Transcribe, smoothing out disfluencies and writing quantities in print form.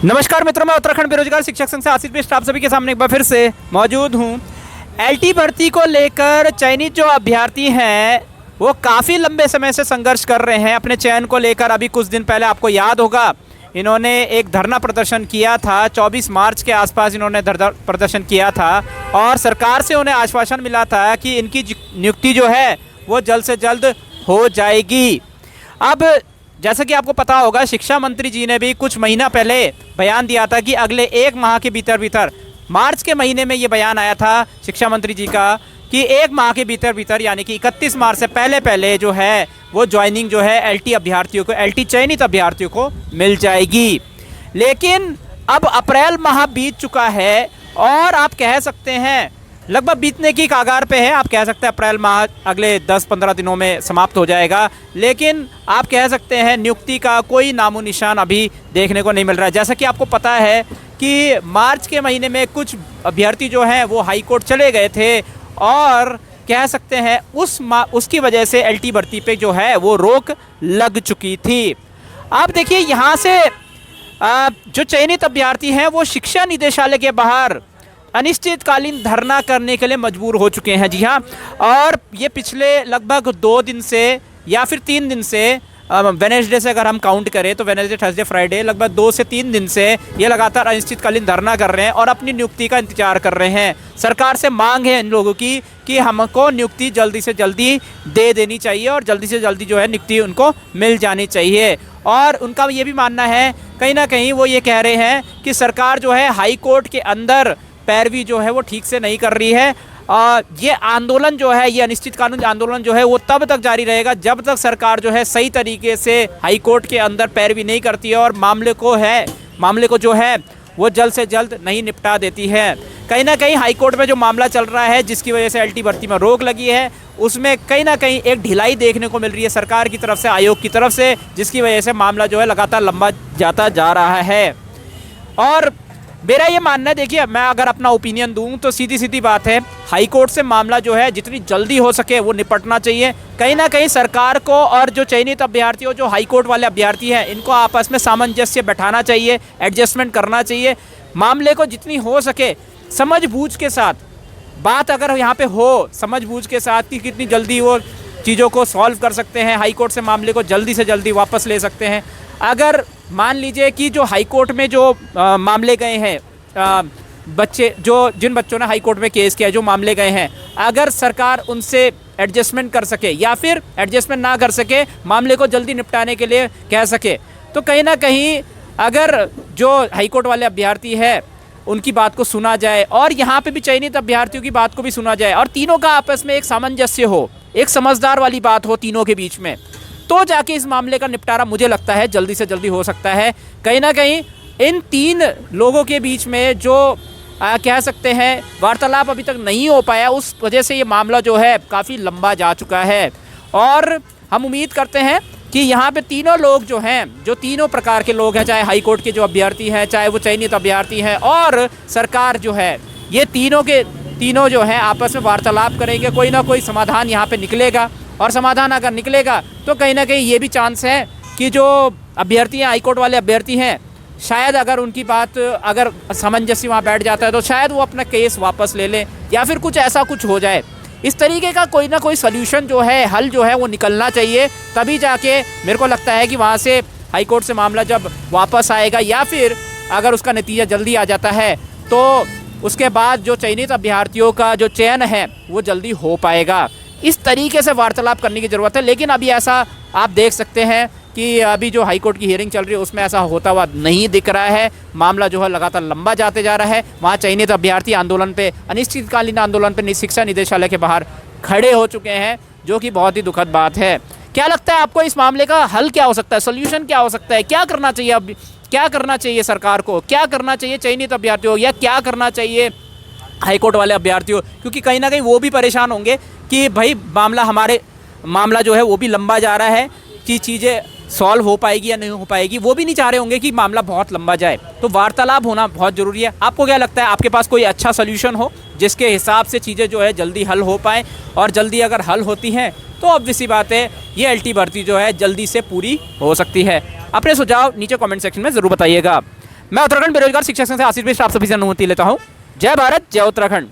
नमस्कार मित्रों, मैं उत्तराखंड बेरोजगार शिक्षक संघ से आसिफ बिष्ट आप सभी के सामने एक बार फिर से मौजूद हूं। एलटी भर्ती को लेकर चयनित जो अभ्यर्थी हैं वो काफ़ी लंबे समय से संघर्ष कर रहे हैं अपने चयन को लेकर। अभी कुछ दिन पहले आपको याद होगा इन्होंने एक धरना प्रदर्शन किया था। 24 मार्च के आसपास इन्होंने धरना प्रदर्शन किया था और सरकार से उन्हें आश्वासन मिला था कि इनकी नियुक्ति जो है वो जल्द से जल्द हो जाएगी। अब जैसा कि आपको पता होगा, शिक्षा मंत्री जी ने भी कुछ महीना पहले बयान दिया था कि अगले एक माह के भीतर मार्च के महीने में ये बयान आया था शिक्षा मंत्री जी का कि एक माह के भीतर यानी कि 31 मार्च से पहले जो है वो ज्वाइनिंग जो है एलटी अभ्यर्थियों को, एलटी चयनित अभ्यर्थियों को मिल जाएगी। लेकिन अब अप्रैल माह बीत चुका है और आप कह सकते हैं लगभग बीतने की कगार पे है। आप कह सकते हैं अप्रैल माह अगले 10-15 दिनों में समाप्त हो जाएगा, लेकिन आप कह सकते हैं नियुक्ति का कोई नामो निशान अभी देखने को नहीं मिल रहा है। जैसा कि आपको पता है कि मार्च के महीने में कुछ अभ्यर्थी जो हैं वो हाई कोर्ट चले गए थे और कह सकते हैं उसकी वजह से एलटी भर्ती पे जो है वो रोक लग चुकी थी। आप देखिए यहाँ से जो चयनित अभ्यर्थी हैं वो शिक्षा निदेशालय के बाहर अनिश्चितकालीन धरना करने के लिए मजबूर हो चुके हैं। जी हाँ, और ये पिछले लगभग 2 दिन से या फिर 3 दिन से, वेनेसडे से अगर हम काउंट करें तो वेनेसडे, थर्सडे, फ्राइडे, लगभग 2 से 3 दिन से ये लगातार अनिश्चितकालीन धरना कर रहे हैं और अपनी नियुक्ति का इंतजार कर रहे हैं। सरकार से मांग है इन लोगों की कि हमको नियुक्ति जल्दी से जल्दी दे देनी चाहिए और जल्दी से जल्दी जो है नियुक्ति उनको मिल जानी चाहिए। और उनका ये भी मानना है, कहीं ना कहीं वो ये कह रहे हैं कि सरकार जो है हाई कोर्ट के अंदर पैरवी जो है वो ठीक से नहीं कर रही है। ये आंदोलन जो है, ये अनिश्चितकालीन आंदोलन जो है वो तब तक जारी रहेगा जब तक सरकार जो है सही तरीके से हाई कोर्ट के अंदर पैरवी नहीं करती है और मामले को जो है वो जल्द से जल्द नहीं निपटा देती है। कहीं ना कहीं हाई कोर्ट में जो मामला चल रहा है जिसकी वजह से एलटी भर्ती में रोक लगी है, उसमें कहीं ना कहीं एक ढिलाई देखने को मिल रही है सरकार की तरफ से, आयोग की तरफ से, जिसकी वजह से मामला जो है लगातार लंबा जाता जा रहा है। और मेरा ये मानना है, देखिए मैं अगर अपना ओपिनियन दूं तो सीधी बात है, हाई कोर्ट से मामला जो है जितनी जल्दी हो सके वो निपटना चाहिए। कहीं ना कहीं सरकार को और जो चयनित अभ्यर्थी हो, जो हाई कोर्ट वाले अभ्यर्थी हैं, इनको आपस में सामंजस्य बैठाना चाहिए, एडजस्टमेंट करना चाहिए। मामले को जितनी हो सके समझ-बूझ के साथ बात अगर यहाँ पे हो, समझ-बूझ के साथ कि कितनी जल्दी वो चीज़ों को सॉल्व कर सकते हैं, हाई कोर्ट से मामले को जल्दी से जल्दी वापस ले सकते हैं। अगर मान लीजिए कि जो हाई कोर्ट में जो मामले गए हैं, जिन बच्चों ने हाई कोर्ट में केस किया, जो मामले गए हैं, अगर सरकार उनसे एडजस्टमेंट कर सके या फिर एडजस्टमेंट ना कर सके, मामले को जल्दी निपटाने के लिए कह सके, तो कहीं ना कहीं अगर जो हाई कोर्ट वाले अभ्यर्थी है उनकी बात को सुना जाए और यहाँ पे भी चयनित अभ्यर्थियों की बात को भी सुना जाए और तीनों का आपस में एक सामंजस्य हो, एक समझदार वाली बात हो तीनों के बीच में, तो जाके इस मामले का निपटारा मुझे लगता है जल्दी से जल्दी हो सकता है। कहीं ना कहीं इन 3 लोगों के बीच में जो कह सकते हैं वार्तालाप अभी तक नहीं हो पाया, उस वजह से ये मामला जो है काफ़ी लंबा जा चुका है। और हम उम्मीद करते हैं कि यहाँ पे तीनों लोग जो हैं, जो तीनों प्रकार के लोग हैं, चाहे हाई कोर्ट के जो अभ्यर्थी हैं, चाहे वो चयनित अभ्यर्थी हैं और सरकार जो है, ये तीनों जो हैं आपस में वार्तालाप करेंगे, कोई ना कोई समाधान यहाँ पे निकलेगा। और समाधान अगर निकलेगा तो कहीं ना कहीं ये भी चांस है कि जो अभ्यर्थी हैं, हाई कोर्ट वाले अभ्यर्थी हैं, शायद अगर उनकी बात अगर सामंजस्य वहाँ बैठ जाता है तो शायद वो अपना केस वापस ले लें या फिर कुछ ऐसा कुछ हो जाए। इस तरीके का कोई ना कोई सल्यूशन जो है, हल जो है वो निकलना चाहिए, तभी जाके मेरे को लगता है कि वहाँ से हाई कोर्ट से मामला जब वापस आएगा या फिर अगर उसका नतीजा जल्दी आ जाता है तो उसके बाद जो चयनित अभ्यर्थियों का जो चयन है वो जल्दी हो पाएगा। इस तरीके से वार्तालाप करने की ज़रूरत है। लेकिन अभी ऐसा आप देख सकते हैं कि अभी जो हाई कोर्ट की हियरिंग चल रही है उसमें ऐसा होता हुआ नहीं दिख रहा है। मामला जो है लगातार लंबा जाते जा रहा है। वहाँ चयनित अभ्यर्थी आंदोलन पे, अनिश्चितकालीन आंदोलन पे शिक्षा निदेशालय के बाहर खड़े हो चुके हैं, जो कि बहुत ही दुखद बात है। क्या लगता है आपको, इस मामले का हल क्या हो सकता है, सोल्यूशन क्या हो सकता है, क्या करना चाहिए अब, क्या करना चाहिए सरकार को, क्या करना चाहिए चयनित अभ्यर्थियों, या क्या करना चाहिए हाई कोर्ट वाले अभ्यर्थियों? क्योंकि कहीं ना कहीं वो भी परेशान होंगे कि भाई मामला जो है वो भी लंबा जा रहा है, कि चीज़ें सॉल्व हो पाएगी या नहीं हो पाएगी। वो भी नहीं चाह रहे होंगे कि मामला बहुत लंबा जाए। तो वार्तालाप होना बहुत ज़रूरी है। आपको क्या लगता है, आपके पास कोई अच्छा सोल्यूशन हो जिसके हिसाब से चीज़ें जो है जल्दी हल हो पाएँ? और जल्दी अगर हल होती हैं तो ऑब्वियस सी बात है ये एलटी भर्ती जो है जल्दी से पूरी हो सकती है। अपने सुझाव नीचे कमेंट सेक्शन में ज़रूर बताइएगा। मैं उत्तराखंड बेरोजगार शिक्षक संघ से आशीष मिश्र आप सभी से अनुमति लेता हूँ। जय भारत, जय उत्तराखंड।